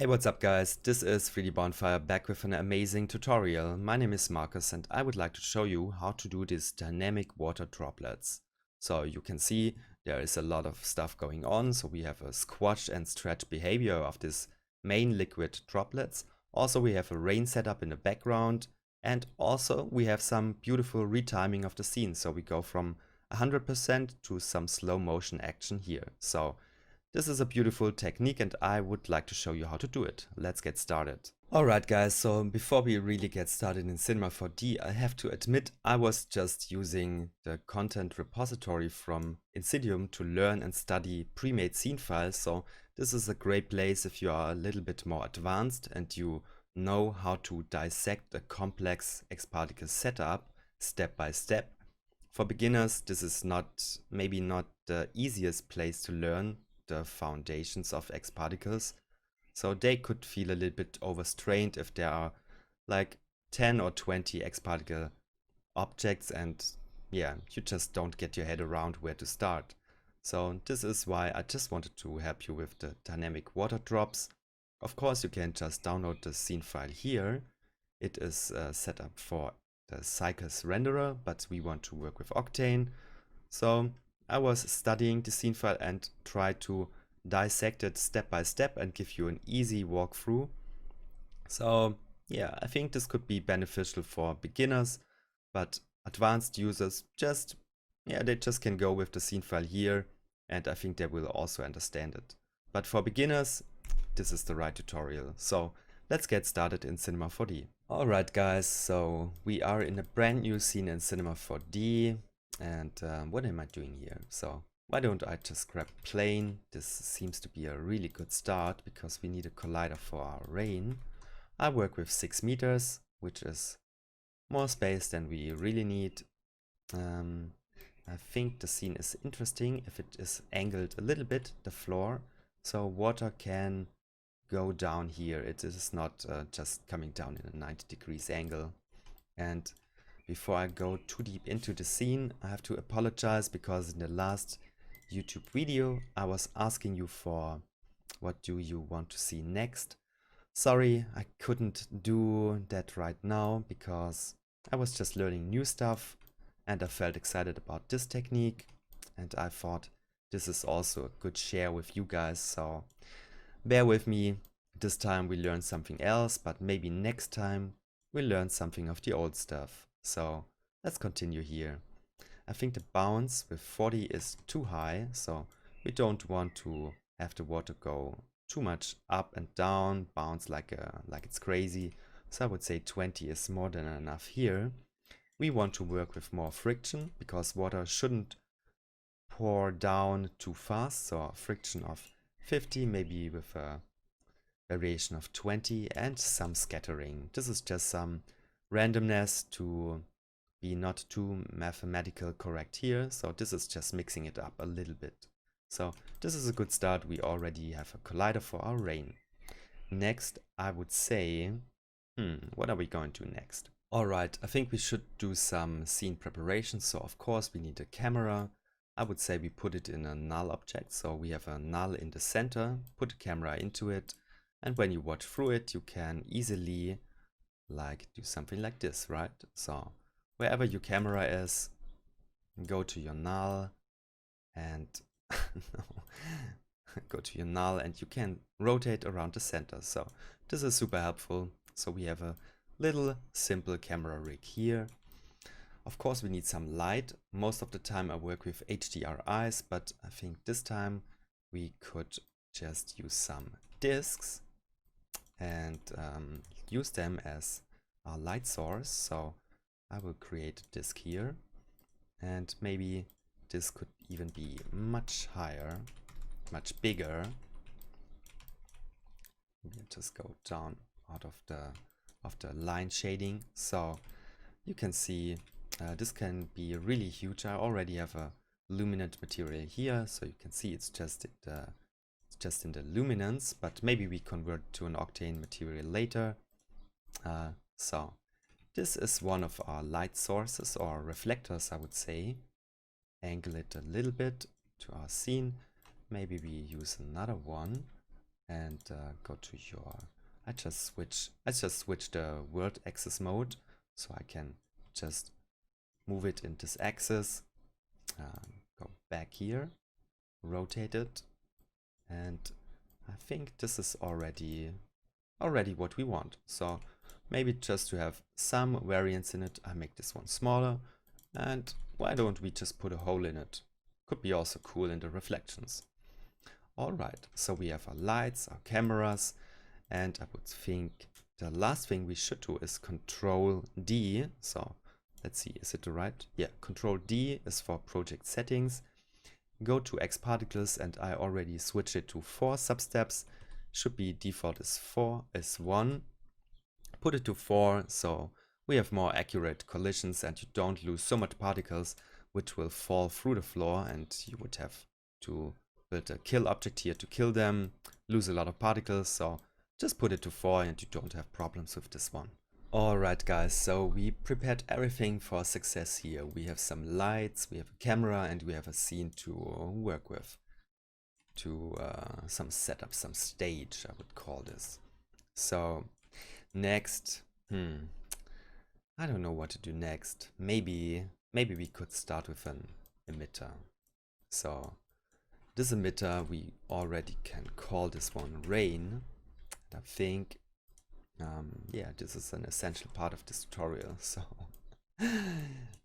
Hey, what's up guys? This is 3D Bonfire back with an amazing tutorial. My name is Markus and I would like to show you how to do these dynamic water droplets. So you can see there is a lot of stuff going on. So we have a squash and stretch behavior of this main liquid droplets. Also we have a rain setup in the background, and also we have some beautiful retiming of the scene. So we go from 100% to some slow motion action here. So this is a beautiful technique and I would like to show you how to do it. Let's get started. Alright guys, so before we really get started in Cinema 4D, I have to admit I was just using the content repository from Insidium to learn and study pre-made scene files. So this is a great place if you are a little bit more advanced and you know how to dissect a complex X-particle setup step by step. For beginners, this is maybe not the easiest place to learn the foundations of X particles, so they could feel a little bit overstrained if there are like 10 or 20 X particle objects and yeah, you just don't get your head around where to start. So this is why I just wanted to help you with the dynamic water drops. Of course you can just download the scene file here. It is set up for the Cycles renderer, but we want to work with Octane. So I was studying the scene file and tried to dissect it step by step and give you an easy walkthrough. So yeah, I think this could be beneficial for beginners, but advanced users they just can go with the scene file here and I think they will also understand it. But for beginners, this is the right tutorial. So let's get started in Cinema 4D. Alright guys, so we are in a brand new scene in Cinema 4D. And what am I doing here? So why don't I just grab plane? This seems to be a really good start because we need a collider for our rain. I work with 6 meters, which is more space than we really need. I think the scene is interesting if it is angled a little bit, the floor, so water can go down here. It is not just coming down in a 90 degrees angle. And before I go too deep into the scene, I have to apologize because in the last YouTube video I was asking you for what do you want to see next. Sorry, I couldn't do that right now because I was just learning new stuff and I felt excited about this technique and I thought this is also a good share with you guys, so bear with me. This time we learn something else, but maybe next time we'll learn something of the old stuff. So let's continue here. I think the bounce with 40 is too high, so we don't want to have the water go too much up and down, bounce like it's crazy. So I would say 20 is more than enough here. We want to work with more friction because water shouldn't pour down too fast, so a friction of 50, maybe with a variation of 20 and some scattering. This is just some randomness to be not too mathematical correct here, so this is just mixing it up a little bit. So this is a good start. We already have a collider for our rain. Next I would say, what are we going to do next? Alright, I think we should do some scene preparation. So of course we need a camera. I would say we put it in a null object, so we have a null in the center, put a camera into it, and when you watch through it you can easily do something like this, right? So wherever your camera is, go to your null and go to your null and you can rotate around the center. So this is super helpful. So we have a little simple camera rig here. Of course we need some light. Most of the time I work with HDRIs, but I think this time we could just use some discs and use them as our light source. So I will create a disk here and maybe this could even be much higher, much bigger. We'll just go down out of the line shading, so you can see this can be really huge. I already have a luminant material here, so you can see it's just in the luminance, but maybe we convert to an octane material later. So this is one of our light sources or reflectors, I would say. Angle it a little bit to our scene. Maybe we use another one and go to your, I just switch the world axis mode, so I can just move it in this axis, go back here, rotate it, and I think this is already what we want. So maybe just to have some variance in it, I make this one smaller, and why don't we just put a hole in it? Could be also cool in the reflections. Alright, so we have our lights, our cameras, and I would think the last thing we should do is Control D. So let's see, is it the right? Yeah, Control D is for project settings. Go to X particles, and I already switched it to 4 substeps. Should be default is 1. Put it to 4, so we have more accurate collisions and you don't lose so much particles which will fall through the floor, and you would have to build a kill object here to kill them, lose a lot of particles. So just put it to 4 and you don't have problems with this one. Alright guys, so we prepared everything for success here. We have some lights, we have a camera, and we have a scene to work with. Some setup, some stage, I would call this. So next, I don't know what to do next. Maybe we could start with an emitter. So this emitter, we already can call this one rain. And I think, yeah, this is an essential part of this tutorial. So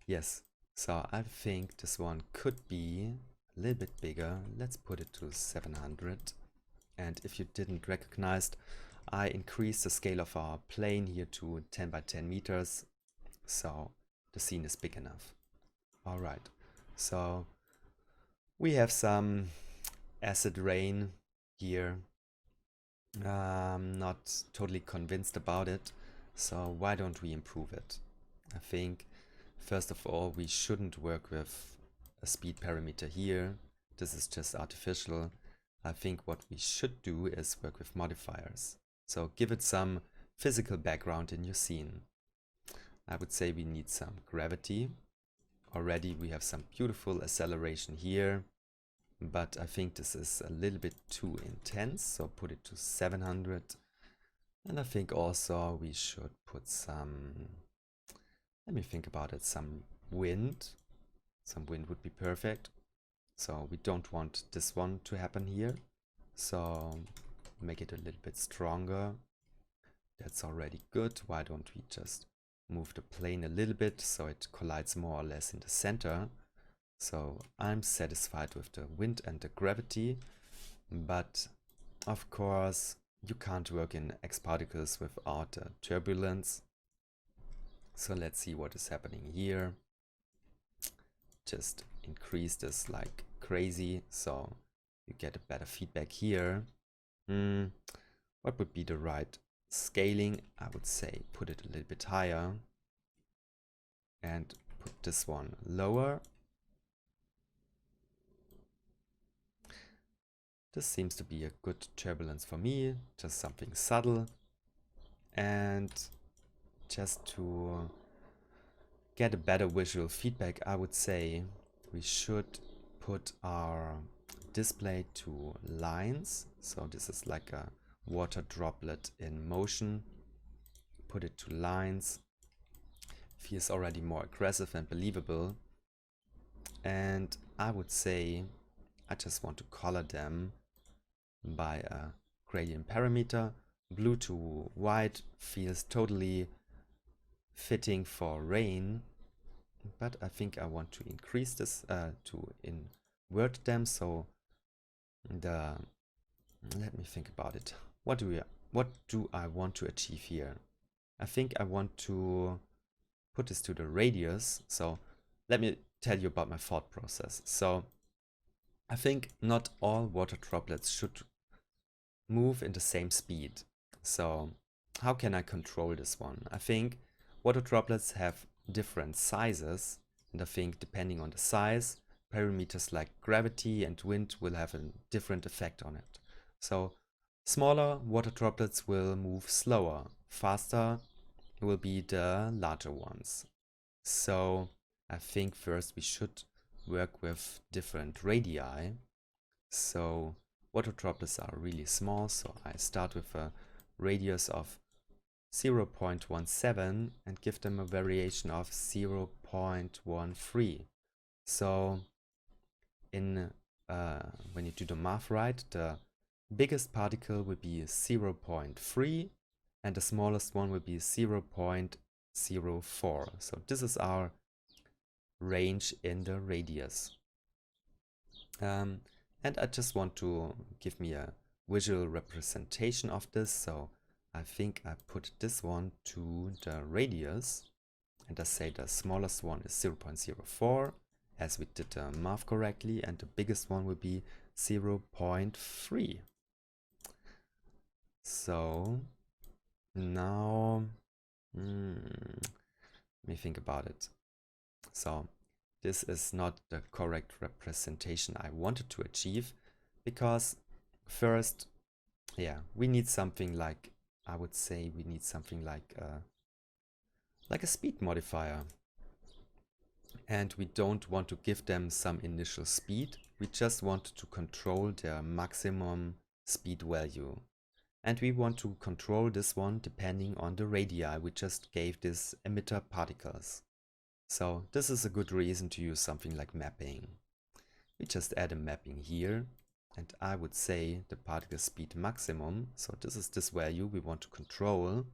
yes, so I think this one could be a little bit bigger. Let's put it to 700. And if you didn't recognize, I increased the scale of our plane here to 10 by 10 meters. So the scene is big enough. Alright, so we have some acid rain here. I'm not totally convinced about it, so why don't we improve it? I think first of all we shouldn't work with a speed parameter here. This is just artificial. I think what we should do is work with modifiers. So give it some physical background in your scene. I would say we need some gravity. Already we have some beautiful acceleration here, but I think this is a little bit too intense, so put it to 700. And I think also we should put some, let me think about it, some wind. Some wind would be perfect. So we don't want this one to happen here, so make it a little bit stronger. That's already good. Why don't we just move the plane a little bit so it collides more or less in the center? So I'm satisfied with the wind and the gravity, but of course you can't work in X particles without turbulence. So let's see what is happening here. Just increase this like crazy so you get a better feedback here. What would be the right scaling? I would say put it a little bit higher and put this one lower. This seems to be a good turbulence for me, just something subtle. And just to get a better visual feedback, I would say we should put our display to lines. So this is like a water droplet in motion. Put it to lines. Feels already more aggressive and believable. And I would say I just want to color them by a gradient parameter. Blue to white feels totally fitting for rain, but I think I want to increase this to invert them. So let me think about it. What do I want to achieve here? I think I want to put this to the radius. So let me tell you about my thought process. So I think not all water droplets should move in the same speed. So how can I control this one? I think water droplets have different sizes, and I think depending on the size, parameters like gravity and wind will have a different effect on it. So smaller water droplets will move slower, faster will be the larger ones. So I think first we should work with different radii. So water droplets are really small, so I start with a radius of 0.17 and give them a variation of 0.13. So when you do the math right, the biggest particle will be 0.3 and the smallest one will be 0.04. So this is our range in the radius. And I just want to give me a visual representation of this, so I think I put this one to the radius and I say the smallest one is 0.04 as we did the math correctly, and the biggest one will be 0.3. So now let me think about it. So this is not the correct representation I wanted to achieve, because first, we need something like, I would say we need something like a speed modifier. And we don't want to give them some initial speed. We just want to control their maximum speed value. And we want to control this one depending on the radii we just gave this emitter particles. So this is a good reason to use something like mapping. We just add a mapping here, and I would say the particle speed maximum, so this is this value we want to control,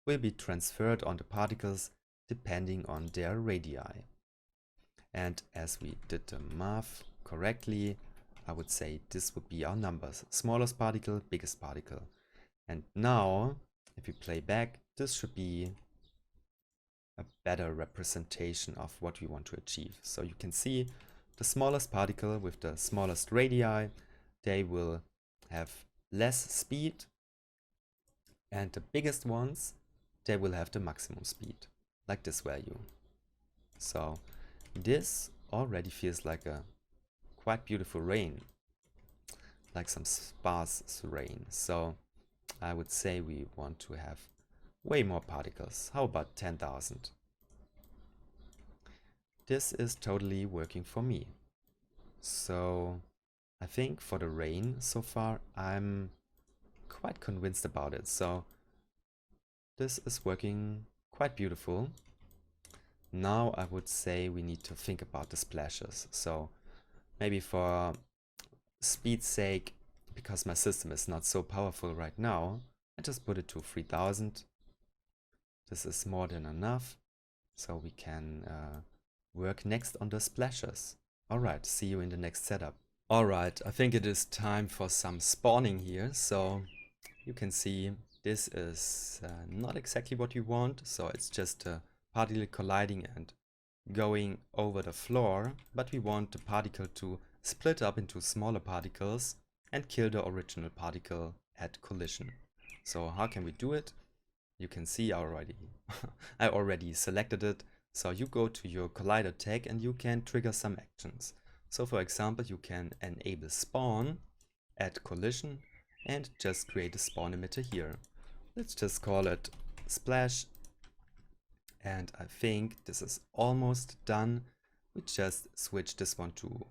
will be transferred on the particles depending on their radii. And as we did the math correctly, I would say this would be our numbers. Smallest particle, biggest particle. And now, if we play back, this should be a better representation of what we want to achieve. So you can see the smallest particle with the smallest radii, they will have less speed, and the biggest ones, they will have the maximum speed, like this value. So this already feels like a quite beautiful rain, like some sparse rain. So I would say we want to have way more particles. How about 10,000? This is totally working for me. So I think for the rain so far, I'm quite convinced about it. So this is working quite beautiful. Now I would say we need to think about the splashes. So maybe for speed's sake, because my system is not so powerful right now, I just put it to 3000. This is more than enough, so we can work next on the splashes. Alright, see you in the next setup. Alright, I think it is time for some spawning here. So you can see this is not exactly what you want, so it's just a particle colliding and going over the floor, but we want the particle to split up into smaller particles and kill the original particle at collision. So how can we do it? You can see I already selected it. So you go to your collider tag and you can trigger some actions. So for example, you can enable spawn at collision and just create a spawn emitter here. Let's just call it splash. And I think this is almost done. We just switch this one to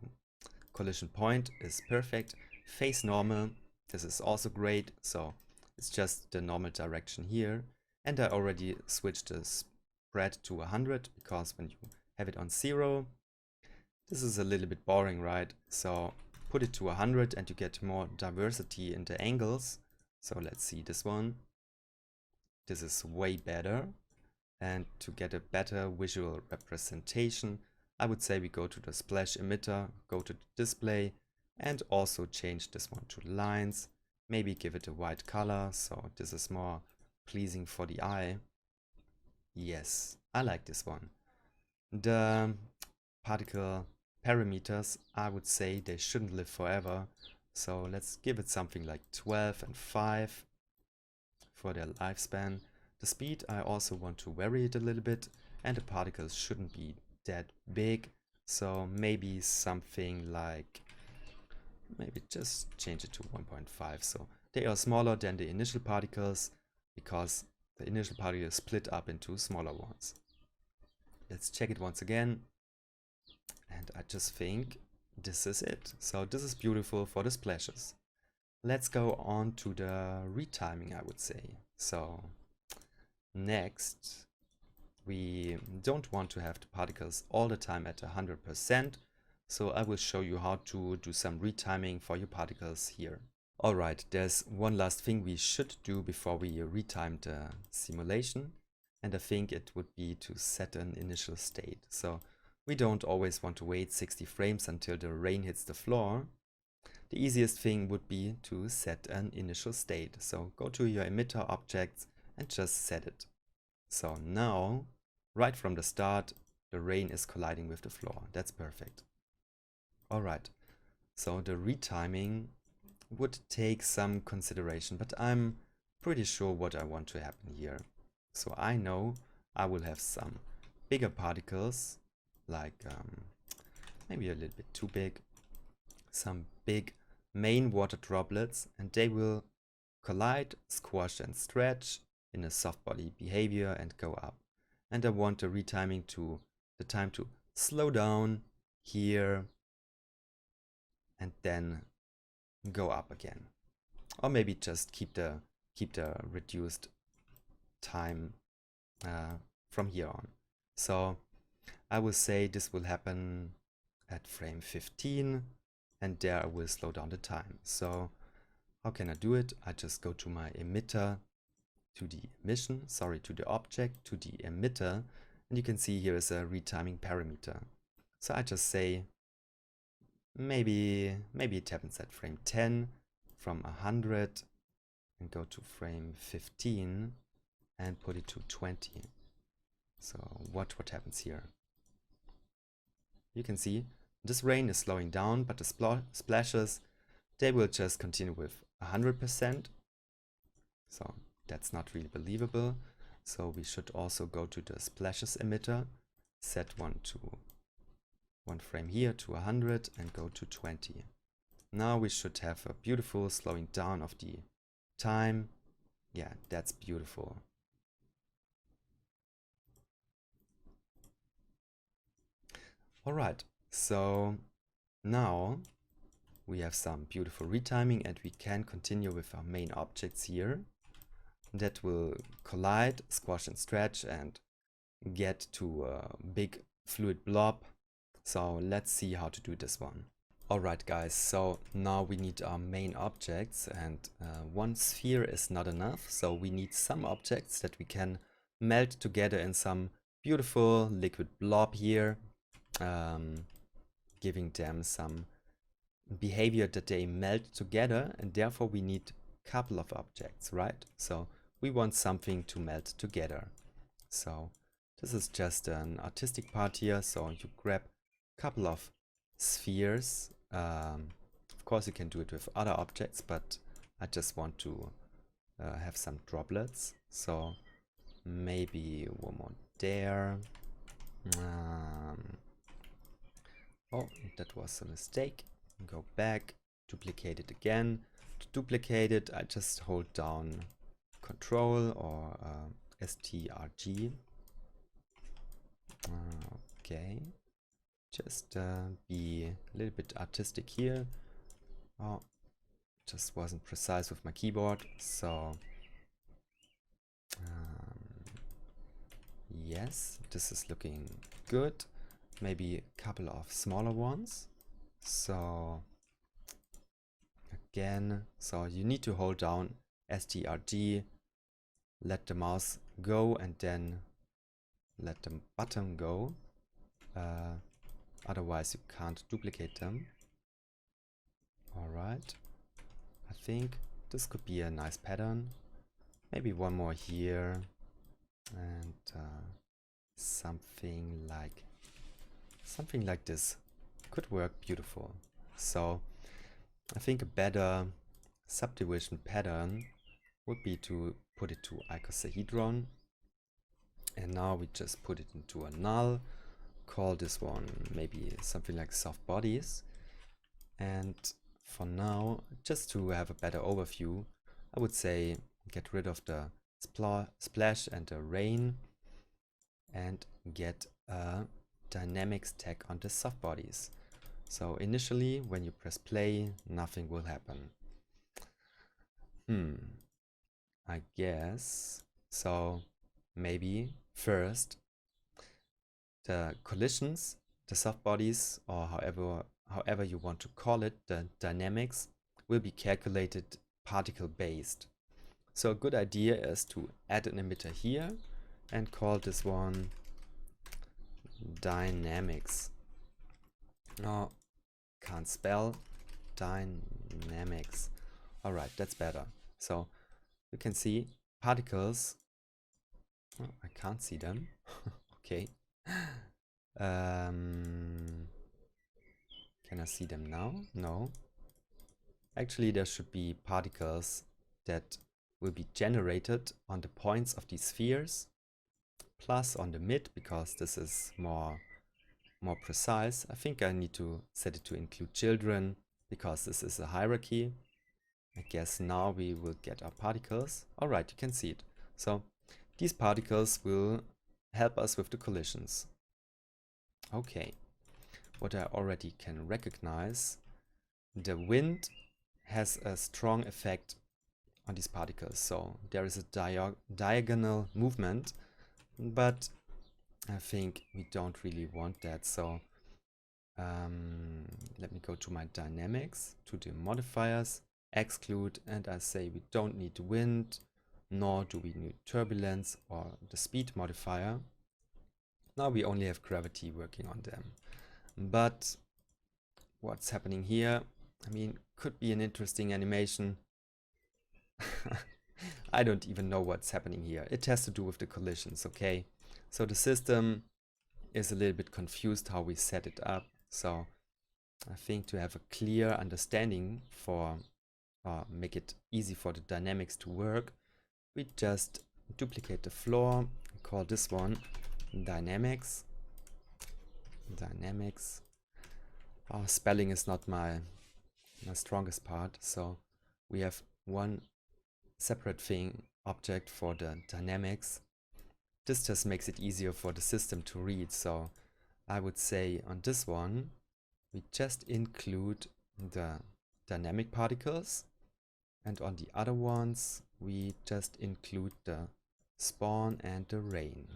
collision point is perfect. Face normal, this is also great. So it's just the normal direction here. And I already switched the spread to 100 because when you have it on 0, this is a little bit boring, right? So put it to 100 and you get more diversity in the angles. So let's see this one. This is way better. And to get a better visual representation, I would say we go to the splash emitter, go to the display, and also change this one to lines. Maybe give it a white color, so this is more pleasing for the eye. Yes, I like this one. The particle parameters, I would say they shouldn't live forever. So let's give it something like 12 and 5 for their lifespan. The speed, I also want to vary it a little bit, and the particles shouldn't be that big. So maybe something like, maybe just change it to 1.5. So they are smaller than the initial particles because the initial particles split up into smaller ones. Let's check it once again. And I just think this is it. So this is beautiful for the splashes. let's go on to the retiming, I would say. So next, we don't want to have the particles all the time at 100%. So I will show you how to do some retiming for your particles here. Alright, there's one last thing we should do before we retime the simulation. And I think it would be to set an initial state. So we don't always want to wait 60 frames until the rain hits the floor. The easiest thing would be to set an initial state. So go to your emitter objects and just set it. So now, right from the start, the rain is colliding with the floor. That's perfect. Alright, so the retiming would take some consideration, but I'm pretty sure what I want to happen here. So I know I will have some bigger particles, like maybe a little bit too big, some big main water droplets, and they will collide, squash and stretch in a soft body behavior and go up. And I want the retiming to the time to slow down here and then go up again, or maybe just keep the reduced time from here on. So I will say this will happen at frame 15, and there I will slow down the time. So how can I do it? I just go to my emitter, to the emission, sorry, to the object, to the emitter, and you can see here is a retiming parameter. So I just say maybe it happens at frame 10 from 100 and go to frame 15 and put it to 20. So what happens here? You can see this rain is slowing down, but the splashes, they will just continue with 100%. So that's not really believable. So we should also go to the splashes emitter, set one frame here to 100 and go to 20. Now we should have a beautiful slowing down of the time. Yeah, that's beautiful. Alright, so now we have some beautiful retiming and we can continue with our main objects here. That will collide, squash and stretch and get to a big fluid blob. So let's see how to do this one. Alright guys, so now we need our main objects, and one sphere is not enough, so we need some objects that we can melt together in some beautiful liquid blob here, giving them some behavior that they melt together, and therefore we need a couple of objects, right? So we want something to melt together. So this is just an artistic part here, so you grab a couple of spheres. Of course you can do it with other objects, but I just want to have some droplets. So maybe one more there. Oh, that was a mistake. Go back, duplicate it again. To duplicate it, I just hold down Control or STRG. Okay. Just be a little bit artistic here. Oh, just wasn't precise with my keyboard. So yes, this is looking good. Maybe a couple of smaller ones. So again, so you need to hold down STRG, let the mouse go, and then let the button go. Otherwise you can't duplicate them. Alright, I think this could be a nice pattern. Maybe one more here, and something like this could work beautiful. So I think a better subdivision pattern would be to put it to icosahedron, and now we just put it into a null. Call this one maybe something like soft bodies, and for now, just to have a better overview, I would say get rid of the splash and the rain and get a dynamics tag on the soft bodies. So initially when you press play, nothing will happen. I guess. So maybe first the collisions, the soft bodies, or however you want to call it, the dynamics will be calculated particle based. So a good idea is to add an emitter here and call this one dynamics. No, can't spell dynamics. All right, that's better. So you can see particles. Oh, I can't see them. Okay. Can I see them now? No. Actually, there should be particles that will be generated on the points of these spheres, plus on the mid, because this is more precise. I think I need to set it to include children, because this is a hierarchy. I guess now we will get our particles. All right, you can see it. So these particles will help us with the collisions. Okay, what I already can recognize, the wind has a strong effect on these particles. So there is a diagonal movement, but I think we don't really want that. So let me go to my dynamics, to the modifiers, exclude, and I say we don't need wind, nor do we need turbulence or the speed modifier. Now we only have gravity working on them. But what's happening here, I mean, could be an interesting animation. I don't even know what's happening here. It has to do with the collisions, okay? So the system is a little bit confused how we set it up. So I think to have a clear understanding for make it easy for the dynamics to work, we just duplicate the floor, call this one dynamics. Spelling is not my strongest part, so we have one separate thing, object for the dynamics. This just makes it easier for the system to read. So I would say on this one, we just include the dynamic particles, and on the other ones, we just include the spawn and the rain.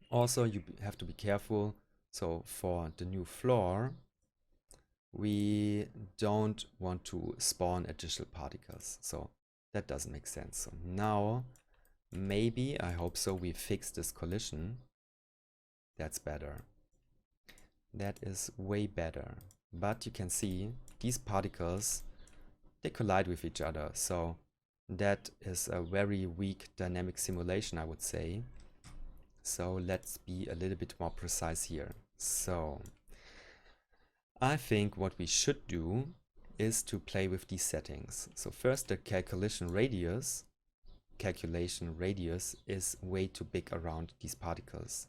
Also, you have to be careful. So for the new floor, we don't want to spawn additional particles. So that doesn't make sense. So now, maybe, I hope so, we fix this collision. That's better. That is way better. But you can see these particles, they collide with each other. So that is a very weak dynamic simulation, I would say. So let's be a little bit more precise here. So I think what we should do is to play with these settings. So first, the calculation radius is way too big around these particles.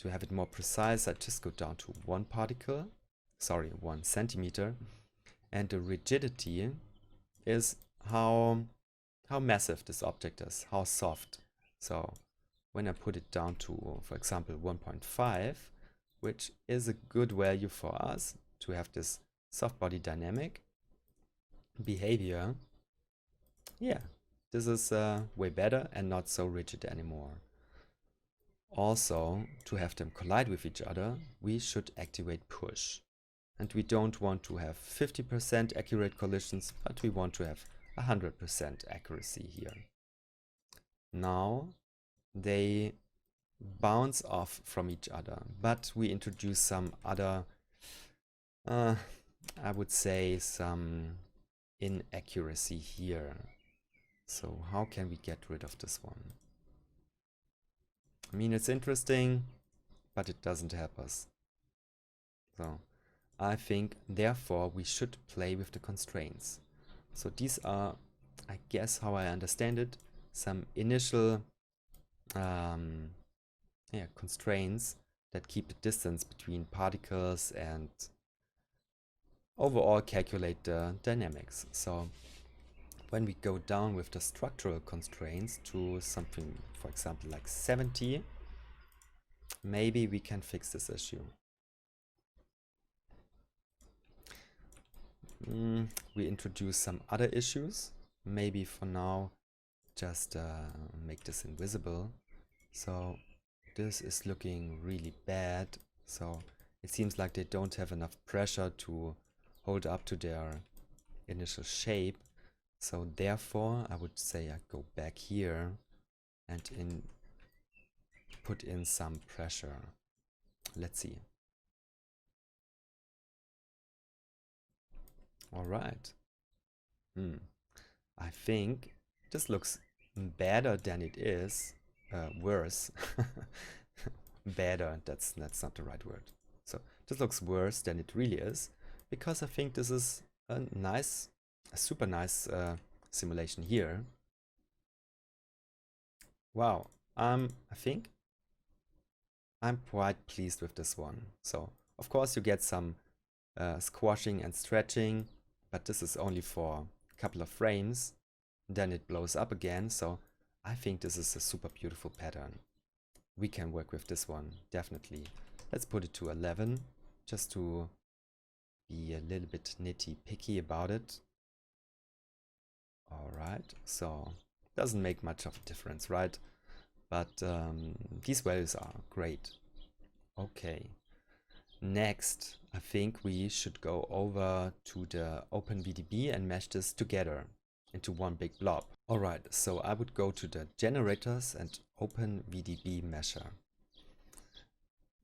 To have it more precise, I just go down to 1 centimeter. And the rigidity is how massive this object is, how soft. So when I put it down to, for example, 1.5, which is a good value for us to have this soft body dynamic behavior, yeah, this is way better and not so rigid anymore. Also, to have them collide with each other, we should activate push. And we don't want to have 50% accurate collisions, but we want to have 100% accuracy here. Now they bounce off from each other, but we introduce some other, I would say, some inaccuracy here. So how can we get rid of this one? I mean, it's interesting, but it doesn't help us. So I think, therefore, we should play with the constraints. So these are, I guess, how I understand it, some initial constraints that keep the distance between particles and overall calculate the dynamics. So when we go down with the structural constraints to something, for example, like 70, maybe we can fix this issue. We introduce some other issues. maybe for now just make this invisible. So this is looking really bad. So it seems like they don't have enough pressure to hold up to their initial shape. So therefore I would say I go back here and put in some pressure. Let's see. All right. I think this looks better than it is. Worse. Better, that's not the right word. So this looks worse than it really is, because I think this is a super nice simulation here. Wow, I think I'm quite pleased with this one. So of course you get some squashing and stretching, but this is only for a couple of frames. Then it blows up again. So I think this is a super beautiful pattern. We can work with this one, definitely. Let's put it to 11, just to be a little bit nitty-picky about it. All right, so doesn't make much of a difference, right? But these values are great. Okay. Next, I think we should go over to the OpenVDB and mesh this together into one big blob. Alright, so I would go to the generators and OpenVDB mesher.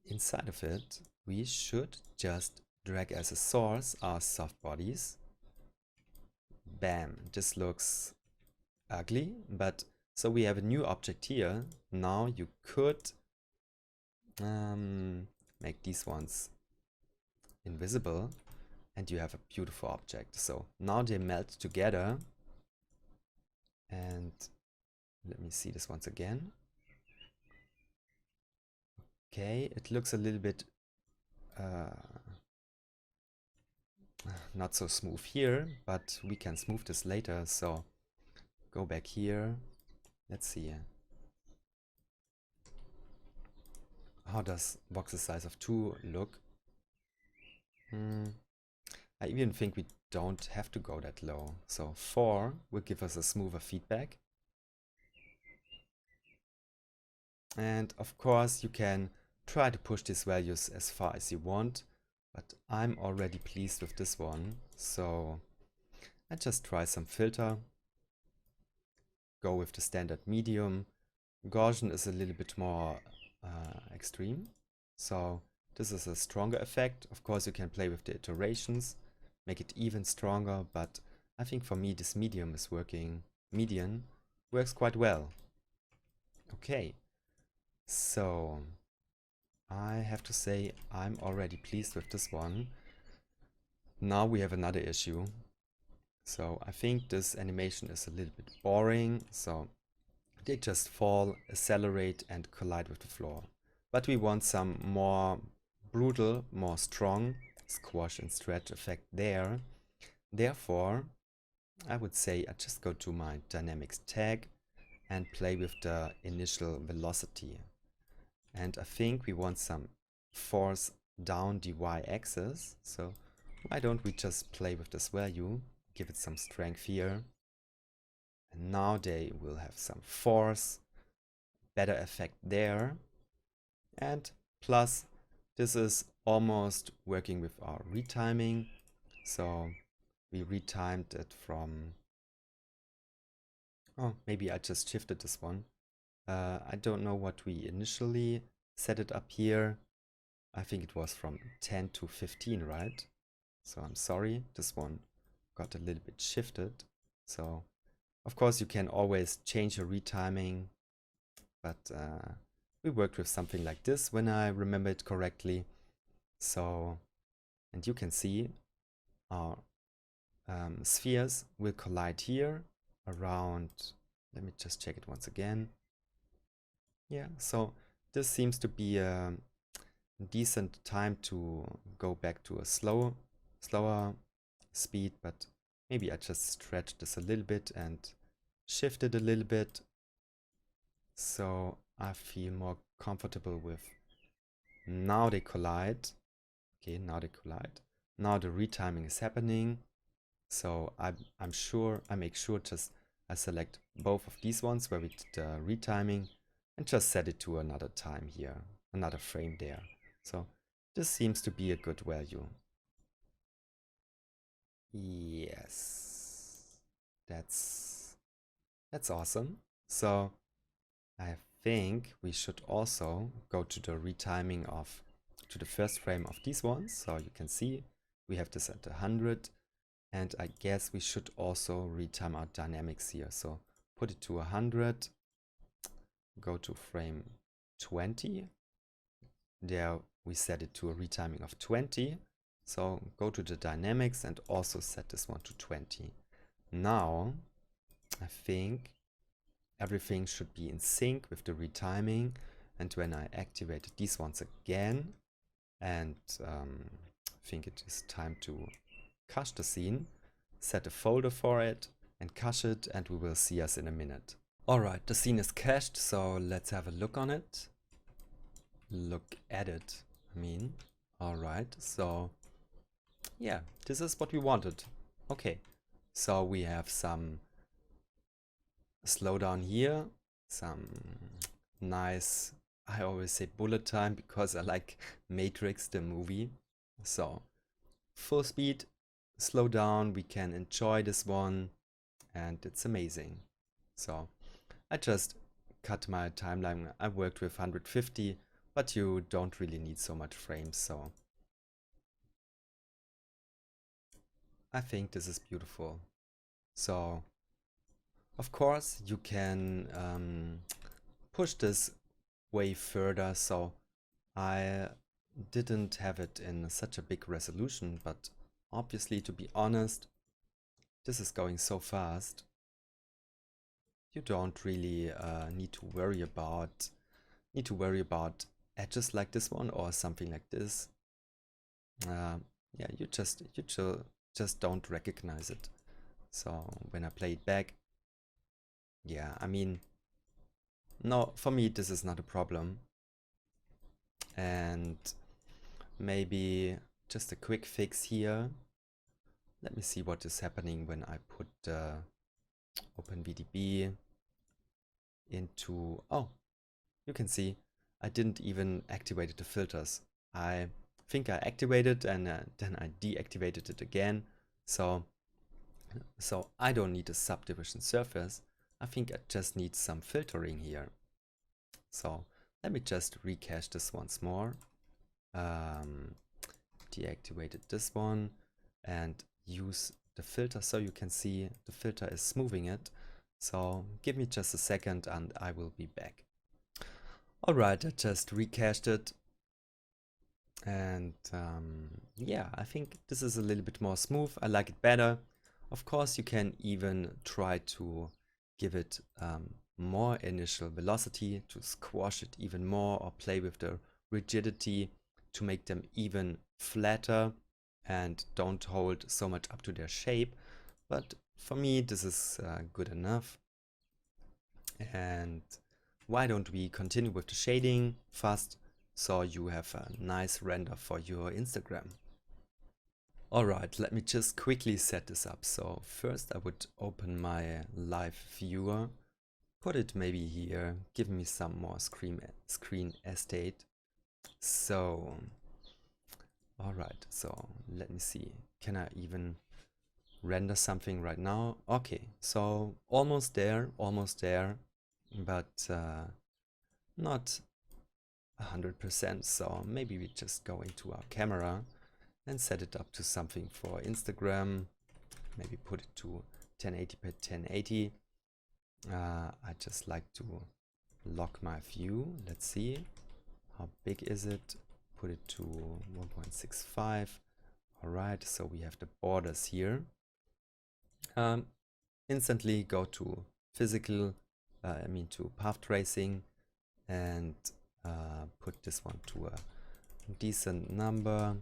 Inside of it, we should just drag as a source our soft bodies. Bam, this looks ugly, but so we have a new object here. Now you could make these ones invisible and you have a beautiful object. So now they melt together, and let me see this once again. Okay, it looks a little bit not so smooth here, but we can smooth this later. So go back here. Let's see. How does voxel size of 2 look? I even think we don't have to go that low. So 4 will give us a smoother feedback. And of course you can try to push these values as far as you want, but I'm already pleased with this one. So I just try some filter. Go with the standard medium. Gaussian is a little bit more extreme. So this is a stronger effect. Of course you can play with the iterations, make it even stronger, but I think for me this medium is working. Median works quite well. Okay, so I have to say I'm already pleased with this one. Now we have another issue. So I think this animation is a little bit boring. So they just fall, accelerate and collide with the floor. But we want some more brutal, more strong squash and stretch effect there. Therefore, I would say I just go to my dynamics tag and play with the initial velocity. And I think we want some force down the y-axis. So why don't we just play with this value, give it some strength here. And now they will have some force, better effect there. And plus, this is almost working with our retiming. So we retimed it from, oh, maybe I just shifted this one. I don't know what we initially set it up here. I think it was from 10 to 15, right? So I'm sorry, this one got a little bit shifted. So of course you can always change your retiming, but we worked with something like this when I remember it correctly. So, and you can see our spheres will collide here around, let me just check it once again. Yeah, so this seems to be a decent time to go back to a slower speed, but maybe I just stretch this a little bit and shift it a little bit, so I feel more comfortable with. Now they collide. Okay, now they collide. Now the retiming is happening. So I'm sure I make sure just I select both of these ones where we did the retiming and just set it to another time here, another frame there. So this seems to be a good value. Yes, that's awesome. So I think we should also go to the retiming of to the first frame of these ones. So you can see we have this at 100, and I guess we should also retime our dynamics here. So put it to 100, go to frame 20. There we set it to a retiming of 20. So go to the dynamics and also set this one to 20. Now I think everything should be in sync with the retiming, and when I activated these ones again and think it is time to cache the scene, set a folder for it and cache it, and we will see us in a minute. Alright, the scene is cached, so let's have a look on it. Look at it, I mean. Alright, so yeah, this is what we wanted. Okay, so we have some slowdown here, some nice, I always say bullet time because I like Matrix the movie. So full speed, slow down, we can enjoy this one, and it's amazing. So I just cut my timeline. I worked with 150, but you don't really need so much frames, so I think this is beautiful. So of course you can push this way further, so I didn't have it in such a big resolution, but obviously, to be honest, this is going so fast. You don't really need to worry about edges like this one or something like this. Yeah, you just don't recognize it. So when I play it back, yeah, I mean, no, for me this is not a problem. And maybe just a quick fix here. Let me see what is happening when I put OpenVDB into, oh, you can see I didn't even activate the filters. I think I activated and then I deactivated it again. So I don't need a subdivision surface. I think I just need some filtering here. So let me just recache this once more. Deactivated this one and use the filter so you can see the filter is smoothing it. So give me just a second and I will be back. Alright, I just recached it. And yeah, I think this is a little bit more smooth. I like it better. Of course, you can even try to give it more initial velocity to squash it even more, or play with the rigidity to make them even flatter and don't hold so much up to their shape. But for me, this is good enough. And why don't we continue with the shading fast, so you have a nice render for your Instagram. Alright, let me just quickly set this up. So first I would open my live viewer, put it maybe here, give me some more screen estate. So, alright, so let me see. Can I even render something right now? Okay, so almost there, but not 100%. So maybe we just go into our camera and set it up to something for Instagram. Maybe put it to 1080 by 1080. I just like to lock my view. Let's see, how big is it? Put it to 1.65. Alright, so we have the borders here. Instantly go to physical, to path tracing, and put this one to a decent number,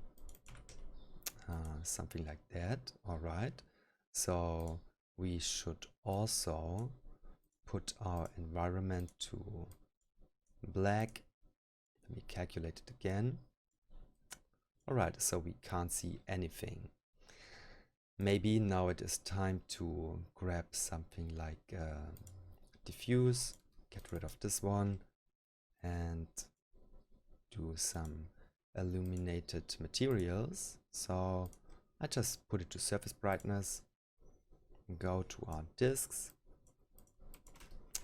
something like that. Alright, so we should also put our environment to black. Let me calculate it again. Alright, so we can't see anything. Maybe now it is time to grab something like diffuse, get rid of this one, and do some illuminated materials. So I just put it to surface brightness, go to our disks,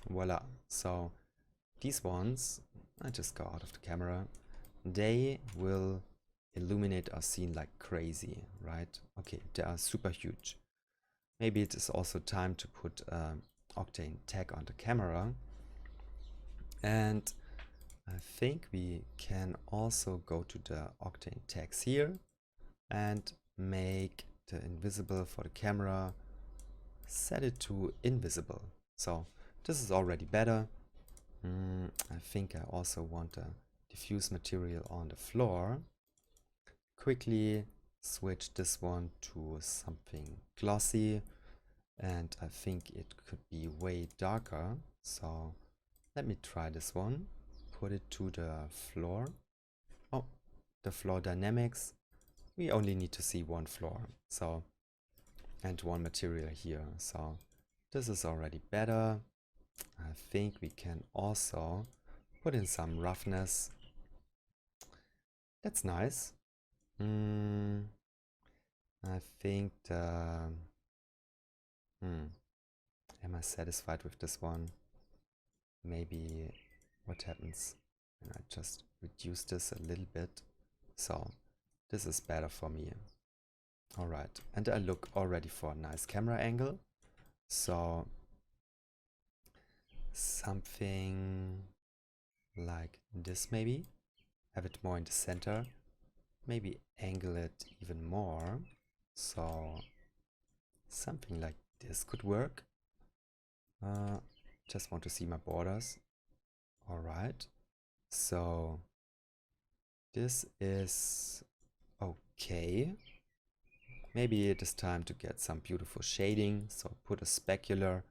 voila. So these ones, I just go out of the camera, they will illuminate our scene like crazy, right? Okay, they are super huge. Maybe it is also time to put Octane tag on the camera. And I think we can also go to the Octane tags here and make the invisible for the camera, set it to invisible. So this is already better. I think I also want a diffuse material on the floor. Quickly switch this one to something glossy, and I think it could be way darker. So let me try this one. Put it to the floor. Oh, the floor dynamics. We only need to see one floor, so, and one material here. So this is already better. I think we can also put in some roughness. That's nice. I think am I satisfied with this one? Maybe what happens when I just reduce this a little bit? So this is better for me. Alright, and I look already for a nice camera angle. So something like this maybe. Have it more in the center. Maybe angle it even more. So something like this could work. Just want to see my borders. Alright. So this is okay. Maybe it is time to get some beautiful shading. So put a specular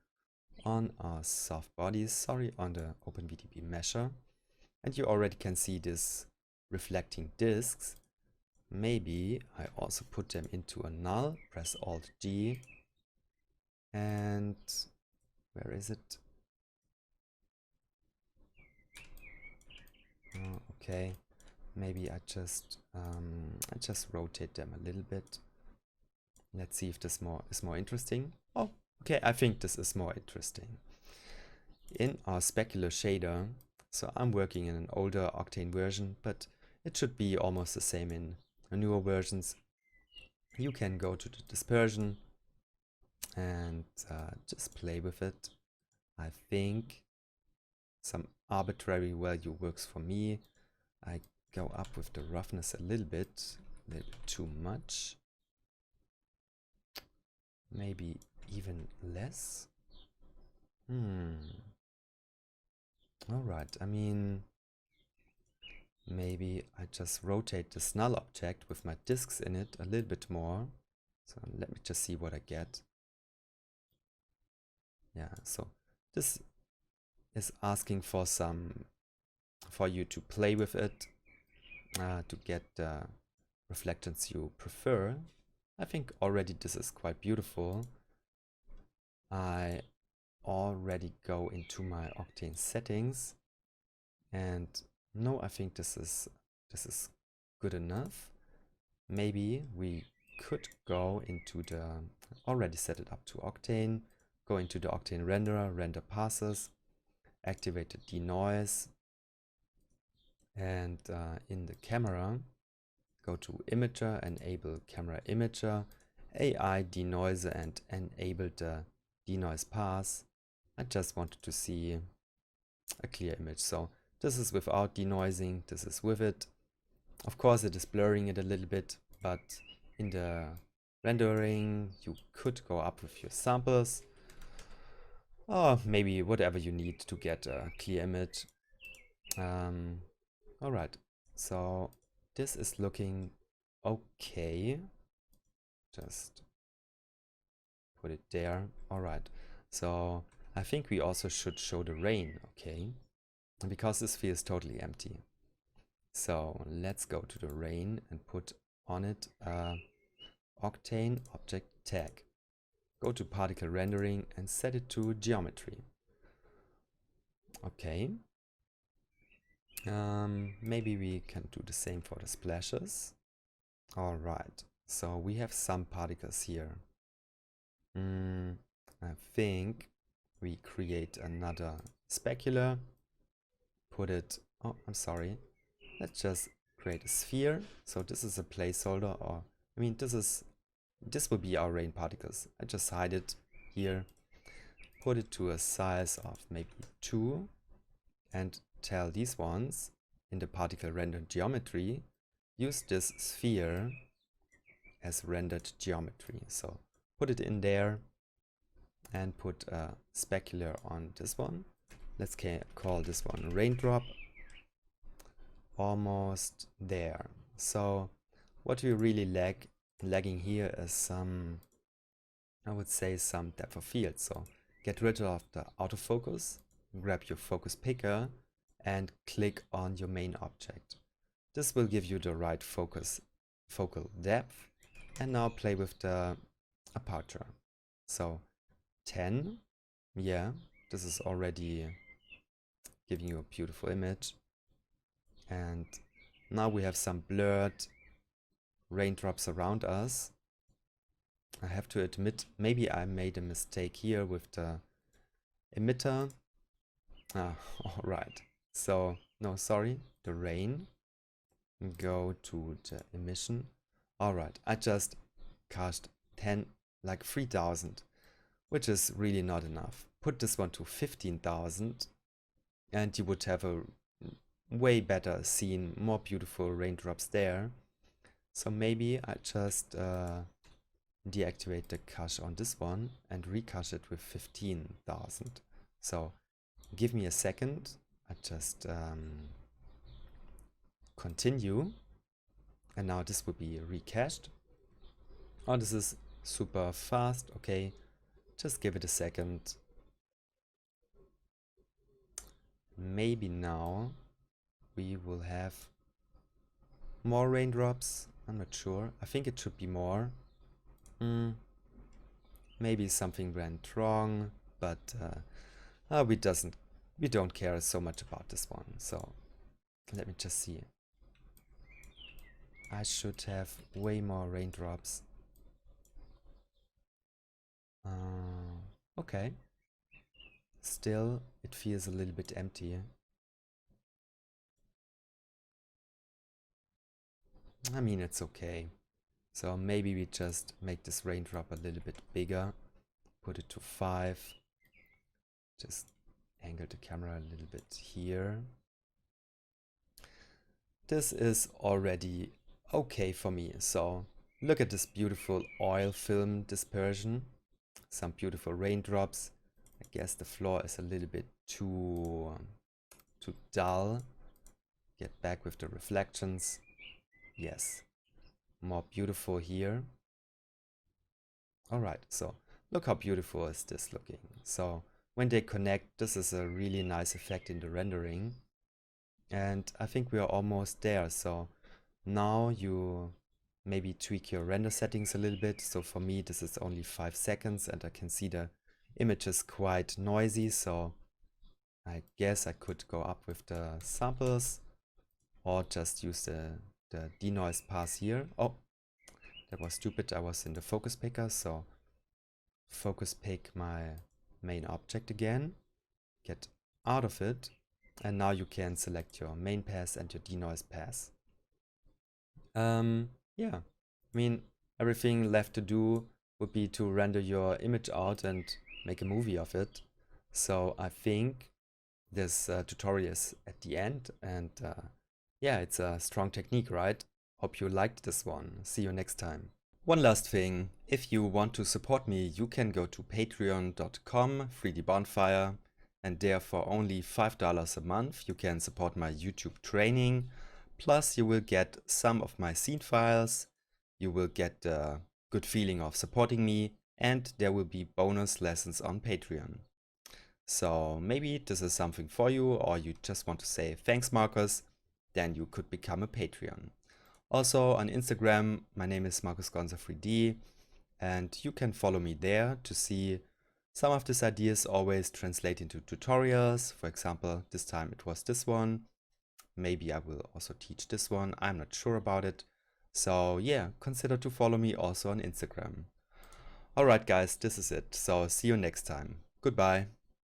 on our soft bodies, on the OpenVDB mesher. And you already can see this reflecting disks. Maybe I also put them into a null, press Alt G, and where is it? Oh, okay, maybe I just rotate them a little bit. Let's see if this is more interesting. Oh, okay, I think this is more interesting. In our specular shader, so I'm working in an older Octane version, but it should be almost the same in newer versions. You can go to the dispersion and just play with it. I think some arbitrary value works for me. I go up with the roughness a little bit too much. Maybe even less. Alright, I mean, maybe I just rotate this null object with my disks in it a little bit more. So let me just see what I get. Yeah, so this is asking for you to play with it to get the reflectance you prefer. I think already this is quite beautiful. I already go into my Octane settings, and no, I think this is good enough. Maybe we could go into the, already set it up to Octane, go into the Octane renderer, render passes, activate the denoise, and in the camera, go to Imager, enable Camera Imager, AI denoiser, and enable the denoise pass. I just wanted to see a clear image. So this is without denoising, this is with it. Of course it is blurring it a little bit, but in the rendering you could go up with your samples, or maybe whatever you need to get a clear image. Alright, so this is looking okay. Just put it there. Alright, so I think we also should show the rain, okay? Because this feels totally empty. So let's go to the rain and put on it Octane object tag. Go to particle rendering and set it to geometry. Okay. Maybe we can do the same for the splashes. Alright, so we have some particles here. I think we create another specular, put it, oh, I'm sorry. Let's just create a sphere. So this is a placeholder, or, I mean, this will be our rain particles. I just hide it here, put it to a size of maybe 2, and tell these ones in the particle rendered geometry, use this sphere as rendered geometry. So put it in there and put a specular on this one. Let's call this one raindrop. Almost there. So what we really lagging here is some, I would say, some depth of field. So get rid of the autofocus, grab your focus picker and click on your main object. This will give you the right focal depth. And now play with the aperture. So 10, yeah, this is already giving you a beautiful image. And now we have some blurred raindrops around us. I have to admit, maybe I made a mistake here with the emitter. Alright. So, no, sorry, the rain. Go to the emission. Alright, I just cast 10, like 3000, which is really not enough. Put this one to 15,000 and you would have a way better scene, more beautiful raindrops there. So maybe I just deactivate the cache on this one and recache it with 15,000. So give me a second. I just continue. And now this will be recached. Oh, this is super fast. Okay, just give it a second. Maybe now we will have more raindrops. I'm not sure. I think it should be more. Maybe something went wrong, but we don't care so much about this one. So let me just see. I should have way more raindrops. Okay. Still, it feels a little bit empty. I mean, it's okay. So maybe we just make this raindrop a little bit bigger. Put it to 5. Just angle the camera a little bit here. This is already okay for me. So look at this beautiful oil film dispersion. Some beautiful raindrops. I guess the floor is a little bit too dull. Get back with the reflections. Yes, more beautiful here. Alright, so look how beautiful is this looking. So when they connect, this is a really nice effect in the rendering. And I think we are almost there. So now you maybe tweak your render settings a little bit. So for me, this is only 5 seconds and I can see the image is quite noisy. So I guess I could go up with the samples or just use the denoise pass here. Oh, that was stupid. I was in the focus picker. So focus pick my main object again, get out of it. And now you can select your main pass and your denoise pass. Yeah, I mean, everything left to do would be to render your image out and make a movie of it. So I think this tutorial is at the end, and yeah, it's a strong technique, right? Hope you liked this one. See you next time. One last thing, if you want to support me, you can go to patreon.com/3dbonfire, and there for only $5 a month you can support my YouTube training. Plus you will get some of my scene files, you will get the good feeling of supporting me, and there will be bonus lessons on Patreon. So maybe this is something for you, or you just want to say thanks Markus, then you could become a Patreon. Also on Instagram, my name is Markus Gonser 3D, and you can follow me there to see some of these ideas always translate into tutorials. For example, this time it was this one. Maybe I will also teach this one. I'm not sure about it. So yeah, consider to follow me also on Instagram. Alright guys, this is it. So see you next time. Goodbye.